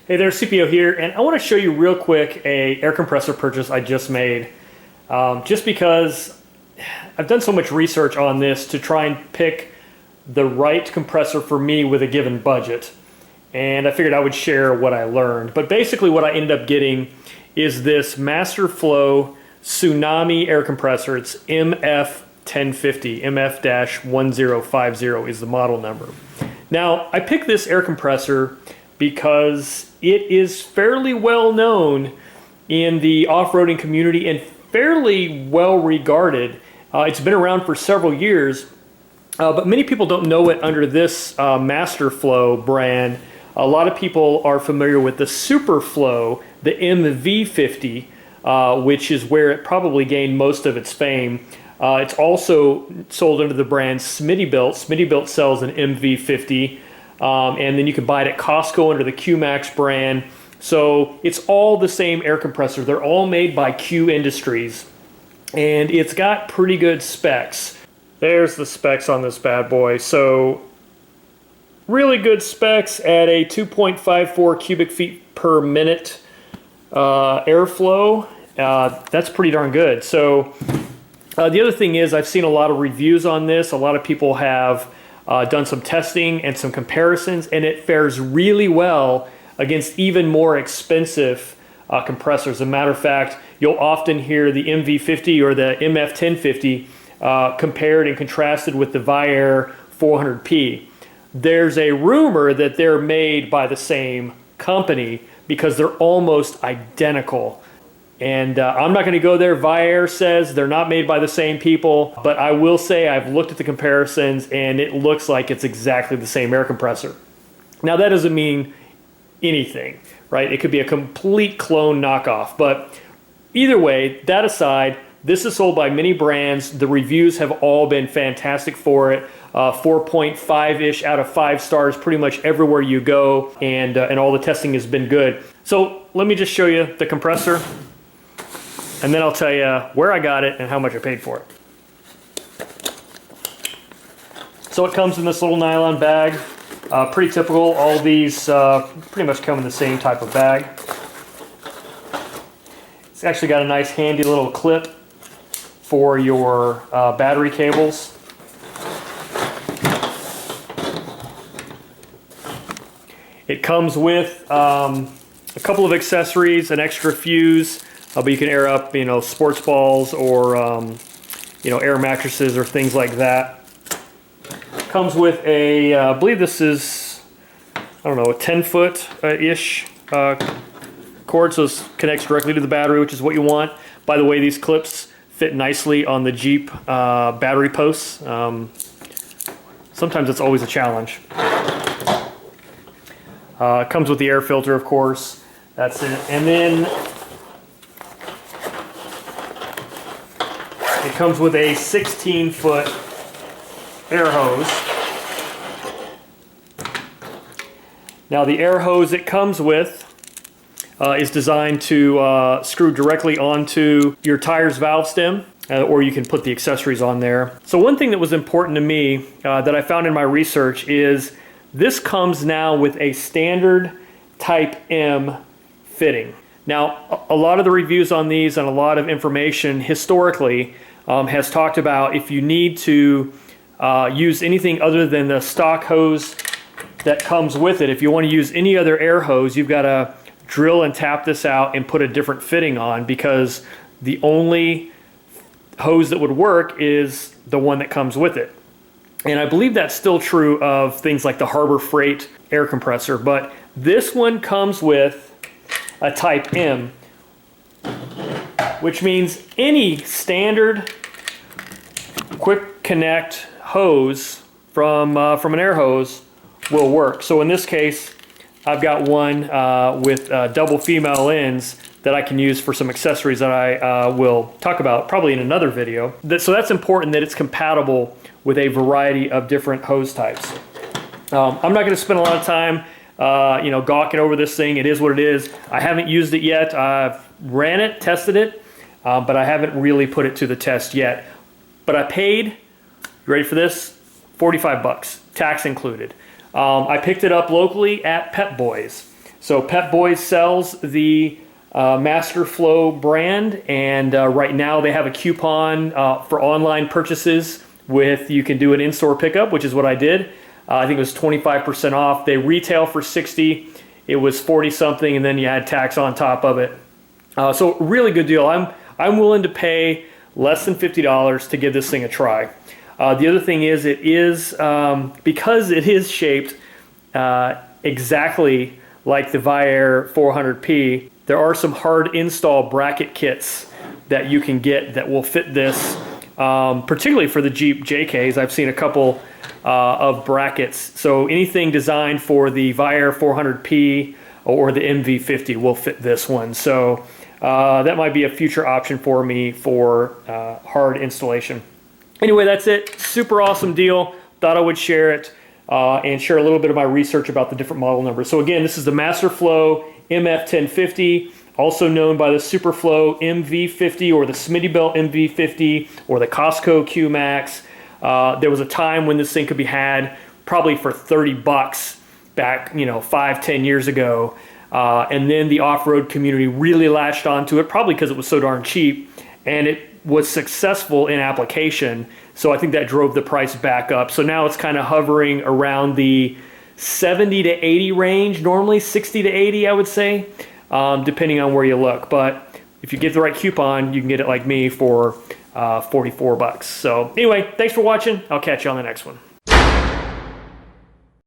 Hey there, CPO here, and I want to show you real quick a air compressor purchase I just made. Just because I've done so much research on this to try and pick the right compressor for me with a given budget. And I figured I would share what I learned. But basically what I ended up getting is this MasterFlow Tsunami air compressor. It's MF-1050, MF-1050 is the model number. Now, I picked this air compressor because it is fairly well known in the off-roading community and fairly well regarded. It's been around for several years, but many people don't know it under this MasterFlow brand. A lot of people are familiar with the Superflow, the MV-50, which is where it probably gained most of its fame. It's also sold under the brand Smittybilt. Smittybilt sells an MV-50. And then you can buy it at Costco under the QMax brand. So it's all the same air compressor. They're all made by Q Industries. And it's got pretty good specs. There's the specs on this bad boy. So really good specs at a 2.54 cubic feet per minute airflow. That's pretty darn good. So the other thing is I've seen a lot of reviews on this. A lot of people have done some testing and some comparisons, and it fares really well against even more expensive compressors. As a matter of fact, you'll often hear the MV-50 or the MF-1050 compared and contrasted with the VIAIR-400P. There's a rumor that they're made by the same company because they're almost identical. And I'm not going to go there. VIAIR says they're not made by the same people, but I will say I've looked at the comparisons and it looks like it's exactly the same air compressor. Now that doesn't mean anything, right? It could be a complete clone knockoff, but either way, that aside, this is sold by many brands. The reviews have all been fantastic for it. 4.5-ish out of 5 stars pretty much everywhere you go, and all the testing has been good. So let me just show you the compressor, and then I'll tell you where I got it and how much I paid for it. So it comes in this little nylon bag. Pretty typical. All these pretty much come in the same type of bag. It's actually got a nice handy little clip for your battery cables. It comes with a couple of accessories, an extra fuse, but you can air up, sports balls or, air mattresses or things like that. Comes with a, I believe this is, a 10-foot-ish cord, so it connects directly to the battery, which is what you want. By the way, these clips fit nicely on the Jeep battery posts. Sometimes it's always a challenge. Comes with the air filter, of course. That's it. And then it comes with a 16-foot air hose. Now the air hose it comes with is designed to screw directly onto your tire's valve stem, or you can put the accessories on there. So one thing that was important to me that I found in my research is this comes now with a standard Type M fitting. Now, a lot of the reviews on these and a lot of information historically has talked about if you need to use anything other than the stock hose that comes with it, if you want to use any other air hose, you've got to drill and tap this out and put a different fitting on, because the only hose that would work is the one that comes with it. And I believe that's still true of things like the Harbor Freight air compressor, but this one comes with a Type M, which means any standard quick connect hose from an air hose will work. So in this case, I've got one with double female ends that I can use for some accessories that I will talk about probably in another video. So that's important that it's compatible with a variety of different hose types. I'm not going to spend a lot of time gawking over this thing. It is what it is. I haven't used it yet. I've ran it, tested it, but I haven't really put it to the test yet. But I paid, you ready for this? 45 bucks, tax included. I picked it up locally at Pep Boys. So Pep Boys sells the MasterFlow brand, and right now they have a coupon for online purchases with, you can do an in-store pickup, which is what I did. I think it was 25% off. They retail for 60. It was 40 something, and then you had tax on top of it. So really good deal. I'm willing to pay less than $50 to give this thing a try. The other thing is, it is because it is shaped exactly like the VIAIR-400P. There are some hard install bracket kits that you can get that will fit this, particularly for the Jeep JKs. I've seen a couple of brackets. So anything designed for the VIAIR-400P or the MV-50 will fit this one. So that might be a future option for me for hard installation. Anyway, that's it. Super awesome deal. Thought I would share it and share a little bit of my research about the different model numbers. So again, this is the MasterFlow MF-1050, also known by the Superflow MV-50 or the Smittybilt MV-50 or the Costco Q-Max. There was a time when this thing could be had probably for 30 bucks back, 5-10 years ago. And then the off-road community really latched onto it, probably because it was so darn cheap, and it was successful in application. So I think that drove the price back up. So now it's kind of hovering around the 70 to 80 range, normally 60 to 80, I would say, depending on where you look. But if you get the right coupon, you can get it like me for 44 bucks. So anyway, thanks for watching. I'll catch you on the next one.